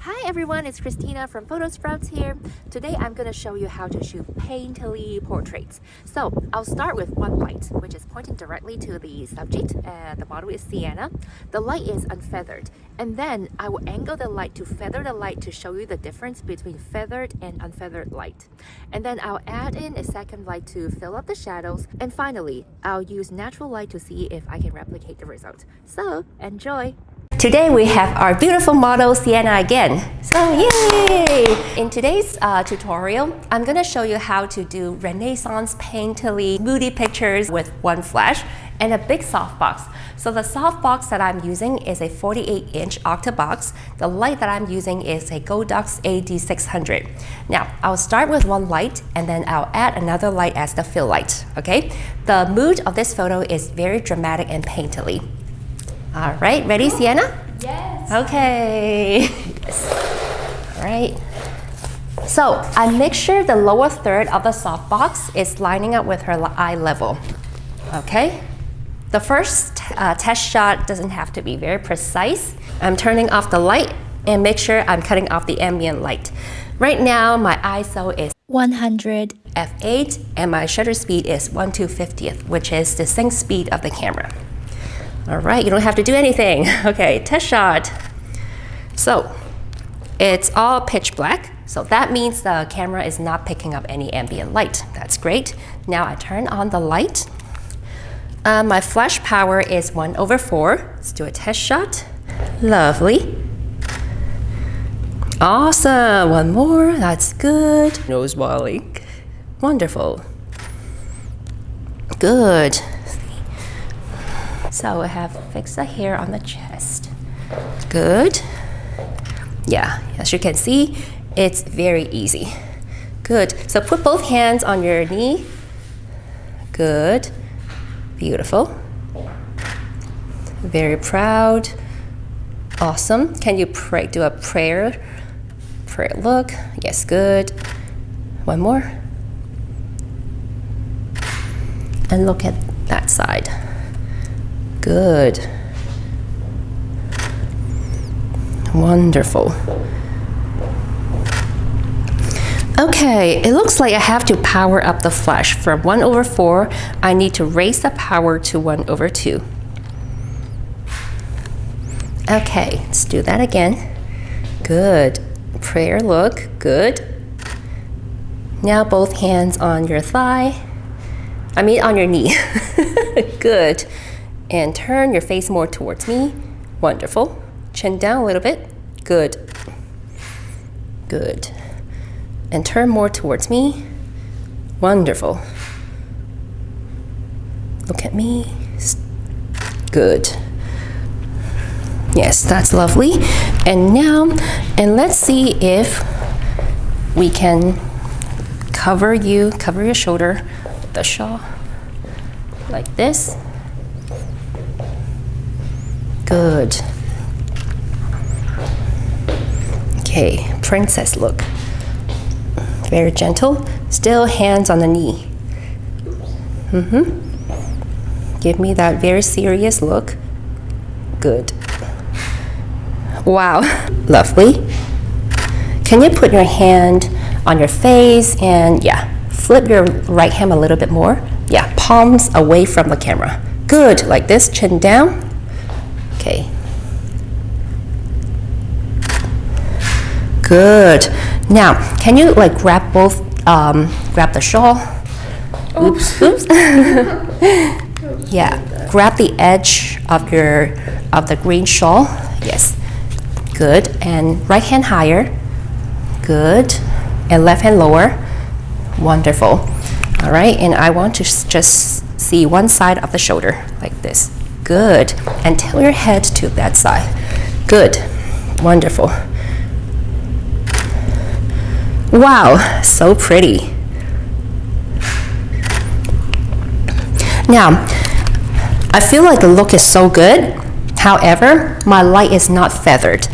Hi everyone, it's Christina from Photosprouts here. Today I'm going to show you how to shoot painterly portraits. So I'll start with one light, which is pointing directly to the subject. The model is Sienna. The light is unfeathered. And then I will angle the light to feather the light to show you the difference between feathered and unfeathered light. And then I'll add in a second light to fill up the shadows. And finally, I'll use natural light to see if I can replicate the result. So enjoy! Today we have our beautiful model Sienna again. So yay! In today's tutorial, I'm going to show you how to do Renaissance painterly moody pictures with one flash and a big softbox. So the softbox that I'm using is a 48-inch octabox. The light that I'm using is a Godox AD600. Now, I'll start with one light and then I'll add another light as the fill light, okay? The mood of this photo is very dramatic and painterly. All right, ready, Sienna? Yes. Okay. Yes. All right. So I make sure the lower third of the softbox is lining up with her eye level. Okay. The first test shot doesn't have to be very precise. I'm turning off the light and make sure I'm cutting off the ambient light. Right now, my ISO is 100 f8 and my shutter speed is 1/250th, which is the sync speed of the camera. All right, you don't have to do anything. Okay, test shot. So it's all pitch black. So that means the camera is not picking up any ambient light. That's great. Now I turn on the light. My flash power is 1/4. Let's do a test shot. Lovely. Awesome, one more, that's good. Nose walling. Wonderful. Good. So I have fixed the hair on the chest. Good. Yeah, as you can see, it's very easy. Good. So put both hands on your knee. Good. Beautiful. Very proud. Awesome. Can you pray? Do a prayer look? Yes, good. One more. And look at that side. Good. Wonderful. Okay, it looks like I have to power up the flash. From 1/4, I need to raise the power to 1/2. Okay, let's do that again. Good. Prayer look. Good. Now both hands on your thigh. On your knee. Good. And turn your face more towards me. Wonderful. Chin down a little bit. Good. Good. And turn more towards me. Wonderful. Look at me. Good. Yes, that's lovely. And now, let's see if we can cover your shoulder with the shawl like this. Good. Okay, princess look. Very gentle. Still hands on the knee. Give me that very serious look. Good. Wow, lovely. Can you put your hand on your face and flip your right hand a little bit more? Yeah, palms away from the camera. Good, like this, chin down. Okay. Good. Now, can you grab both, grab the shawl? Oops, oops. Yeah, grab the edge of the green shawl. Yes. Good. And right hand higher. Good. And left hand lower. Wonderful. All right, and I want to just see one side of the shoulder like this. Good. And tilt your head to that side. Good. Wonderful. Wow, so pretty. Now, I feel like the look is so good. However, my light is not feathered.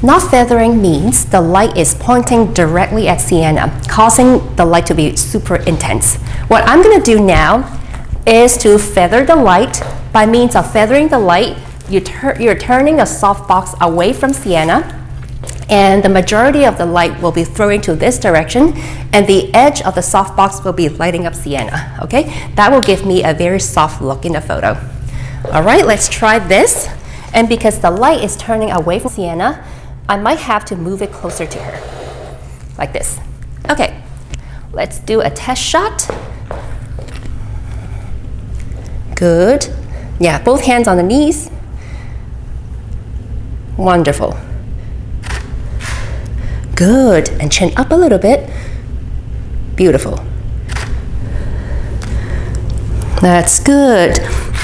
Not feathering means the light is pointing directly at Sienna, causing the light to be super intense. What I'm going to do now is to feather the light. By means of feathering the light, you're turning a softbox away from Sienna And the majority of the light will be throwing to this direction, and the edge of the softbox will be lighting up sienna, okay? That will give me a very soft look in the photo. All right, let's try this. And because the light is turning away from sienna, I might have to move it closer to her, like this. Okay, let's do a test shot. Good. Yeah, both hands on the knees. Wonderful. Good, and chin up a little bit. Beautiful. That's good.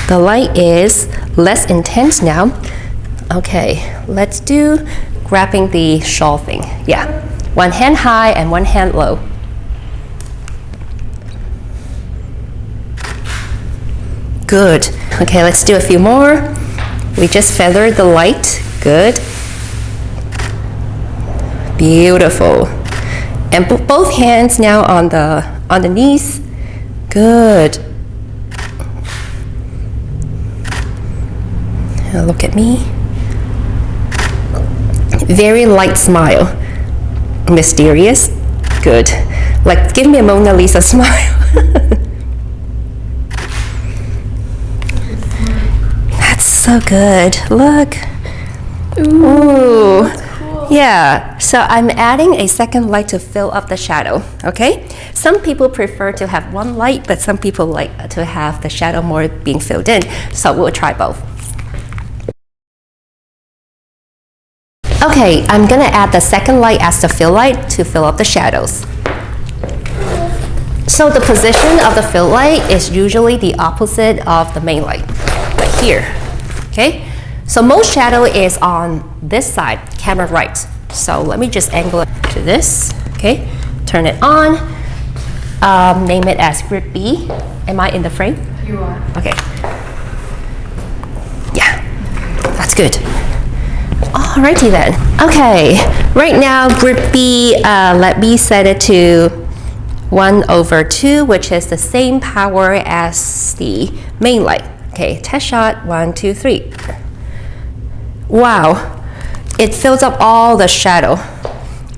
The light is less intense now. Okay, let's do grabbing the shawl thing. Yeah, one hand high and one hand low. Good. Okay, let's do a few more. We just feathered the light. Good. Beautiful. And both hands now on the knees. Good. Now look at me. Very light smile. Mysterious. Good. Like, give me a Mona Lisa smile. That's so good. Look. Ooh. Yeah, so I'm adding a second light to fill up the shadow, okay? Some people prefer to have one light, but some people like to have the shadow more being filled in, so we'll try both. Okay, I'm gonna add the second light as the fill light to fill up the shadows. So the position of the fill light is usually the opposite of the main light, like here, okay? So most shadow is on this side, camera right. So let me just angle it to this, okay? Turn it on, name it as grid B. Am I in the frame? You are. Okay. Yeah, that's good. Alrighty then. Okay, right now grid B, let me set it to 1/2, which is the same power as the main light. Okay, test shot, 1, 2, 3. Wow, it fills up all the shadow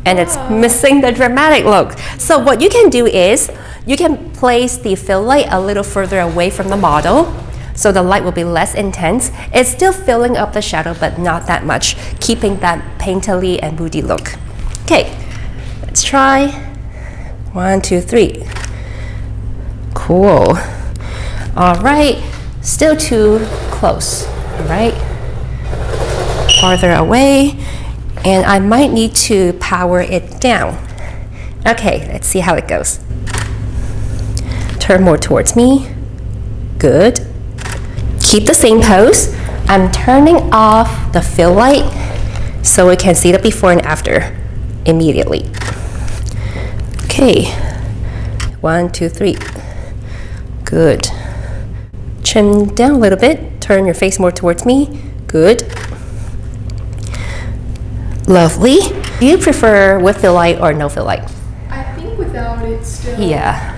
and it's missing the dramatic look. So what you can do is you can place the fill light a little further away from the model so the light will be less intense. It's still filling up the shadow, but not that much, keeping that painterly and moody look. Okay, let's try 1, 2, 3. Cool. All right, still too close, all right? Farther away, and I might need to power it down. Okay, let's see how it goes. Turn more towards me. Good. Keep the same pose. I'm turning off the fill light so we can see the before and after immediately. Okay, 1, 2, 3. Good. Chin down a little bit. Turn your face more towards me. Good. Lovely. Do you prefer with fill light or no fill light? I think without it still. Yeah,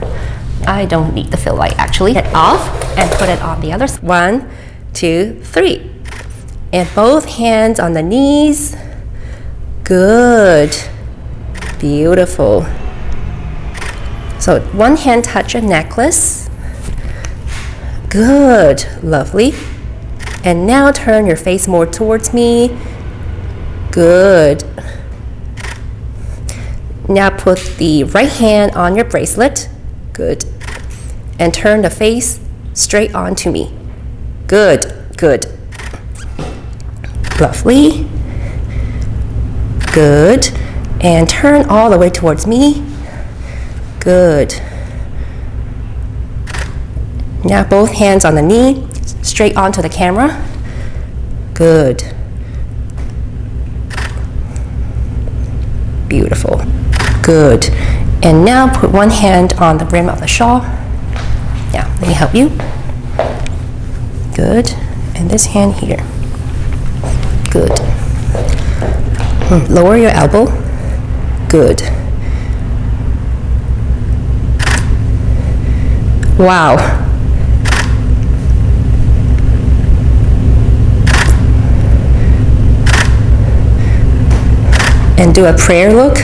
I don't need the fill light actually. Get off and put it on the other side. 1, 2, 3. And both hands on the knees. Good. Beautiful. So one hand touch a necklace. Good. Lovely. And now turn your face more towards me. Good. Now put the right hand on your bracelet. Good. And turn the face straight onto me. Good. Good. Lovely. Good. And turn all the way towards me. Good. Now both hands on the knee, straight onto the camera. Good. Beautiful. Good. And now put one hand on the brim of the shawl. Yeah, let me help you. Good. And this hand here. Good. Lower your elbow. Good. Wow. and do a prayer look.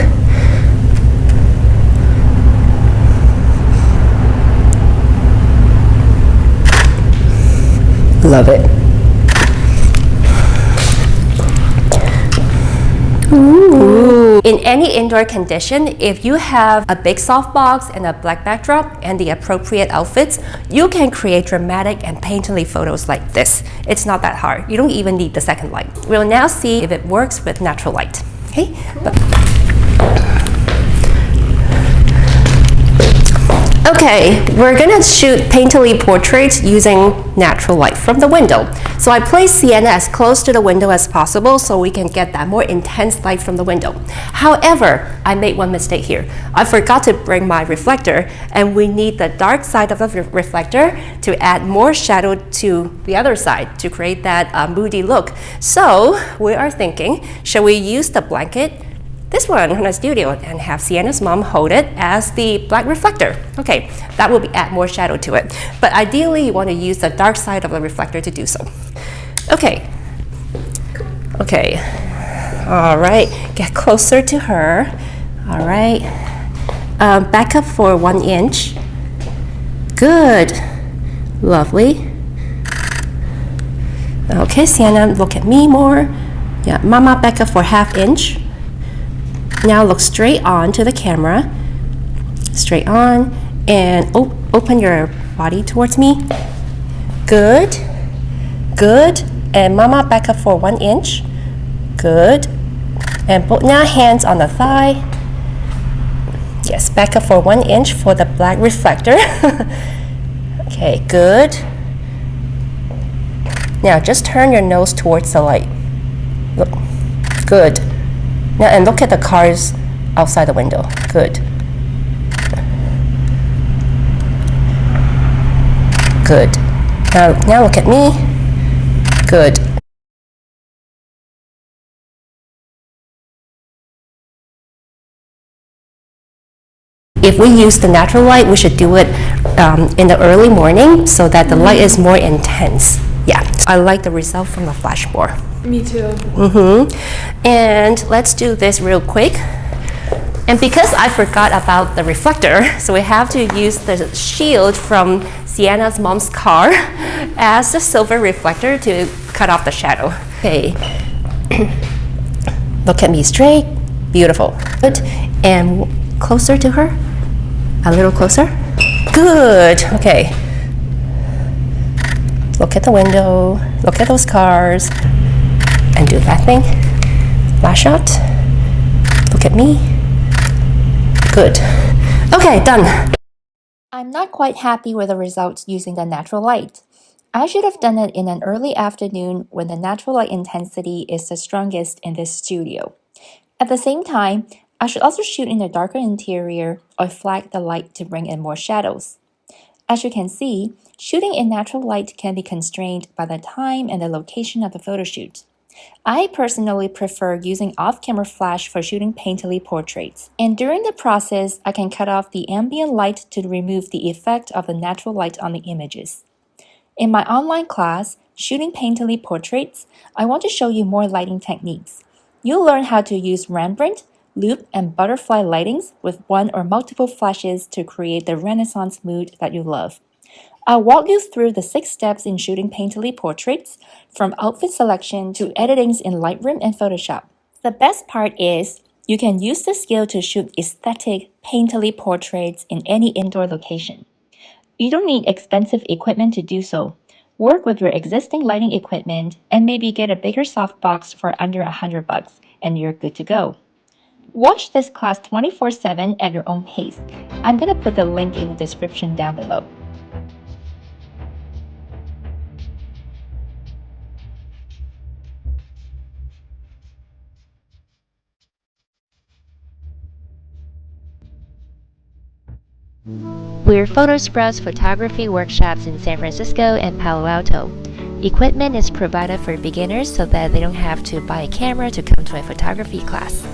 Love it. Ooh. In any indoor condition, if you have a big softbox and a black backdrop and the appropriate outfits, you can create dramatic and painterly photos like this. It's not that hard. You don't even need the second light. We'll now see if it works with natural light. Okay? Okay, we're gonna shoot painterly portraits using natural light from the window. So I placed Sienna as close to the window as possible so we can get that more intense light from the window. However, I made one mistake here. I forgot to bring my reflector, and we need the dark side of the reflector to add more shadow to the other side to create that moody look. So we are thinking, shall we use the blanket, this one in the studio, and have Sienna's mom hold it as the black reflector? Okay, that will add more shadow to it. But ideally, you want to use the dark side of the reflector to do so. Okay. Okay. All right. Get closer to her. All right. Back up for 1 inch. Good. Lovely. Okay, Sienna, look at me more. Yeah, Mama, back up for 1/2 inch. Now look straight on to the camera, straight on, and open your body towards me. Good, good. And Mama, back up for 1 inch. Good. And put now hands on the thigh. Yes, back up for 1 inch for the black reflector. Okay, good. Now just turn your nose towards the light. Look, good. Now, and look at the cars outside the window. Good. Good. Now look at me. Good. If we use the natural light, we should do it in the early morning so that the light is more intense. Yeah, I like the result from the flash more. Me too. And let's do this real quick. And because I forgot about the reflector, so we have to use the shield from Sienna's mom's car as the silver reflector to cut off the shadow. Okay. Look at me straight. Beautiful. Good. And closer to her. A little closer. Good. Okay. Look at the window. Look at those cars. And do that thing. Last shot. Look at me. Good. Okay, done. I'm not quite happy with the results using the natural light. I should have done it in an early afternoon when the natural light intensity is the strongest in this studio. At the same time, I should also shoot in a darker interior or flag the light to bring in more shadows. As you can see, shooting in natural light can be constrained by the time and the location of the photo shoot. I personally prefer using off-camera flash for shooting painterly portraits, and during the process, I can cut off the ambient light to remove the effect of the natural light on the images. In my online class, Shooting Painterly Portraits, I want to show you more lighting techniques. You'll learn how to use Rembrandt, loop, and butterfly lightings with one or multiple flashes to create the Renaissance mood that you love. I'll walk you through the 6 steps in shooting painterly portraits, from outfit selection to editings in Lightroom and Photoshop. The best part is, you can use this skill to shoot aesthetic, painterly portraits in any indoor location. You don't need expensive equipment to do so. Work with your existing lighting equipment and maybe get a bigger softbox for under $100 and you're good to go. Watch this class 24/7 at your own pace. I'm going to put the link in the description down below. We're Photosprouts photography workshops in San Francisco and Palo Alto. Equipment is provided for beginners so that they don't have to buy a camera to come to a photography class.